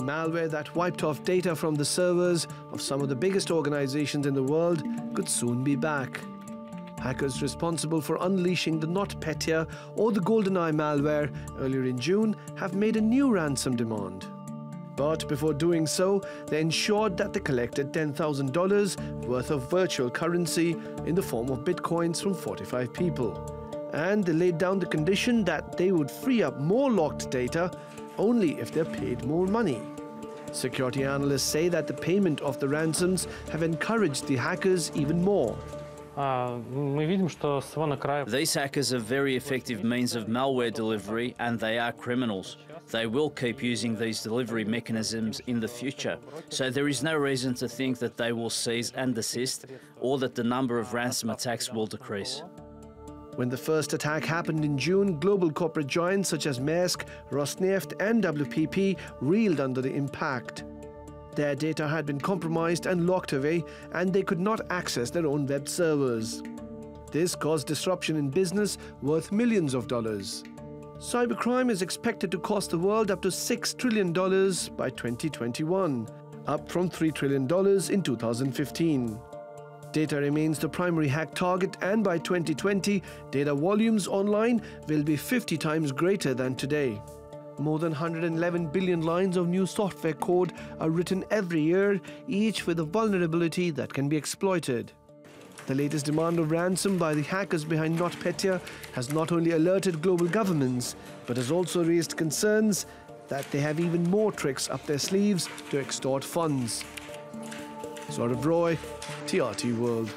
malware that wiped off data from the servers of some of the biggest organizations in the world could soon be back. Hackers responsible for unleashing the NotPetya or the GoldenEye malware earlier in June have made a new ransom demand. But before doing so, they ensured that they collected $10,000 worth of virtual currency in the form of bitcoins from 45 people. And they laid down the condition that they would free up more locked data only if they're paid more money. Security analysts say that the payment of the ransoms have encouraged the hackers even more. These hackers are very effective means of malware delivery, and they are criminals. They will keep using these delivery mechanisms in the future. So there is no reason to think that they will cease and desist, or that the number of ransom attacks will decrease. When the first attack happened in June, global corporate giants such as Maersk, Rosneft and WPP reeled under the impact. Their data had been compromised and locked away, and they could not access their own web servers. This caused disruption in business worth millions of dollars. Cybercrime is expected to cost the world up to $6 trillion by 2021, up from $3 trillion in 2015. Data remains the primary hack target, and by 2020, data volumes online will be 50 times greater than today. More than 111 billion lines of new software code are written every year, each with a vulnerability that can be exploited. The latest demand of ransom by the hackers behind NotPetya has not only alerted global governments, but has also raised concerns that they have even more tricks up their sleeves to extort funds. Sourav Roy, TRT World.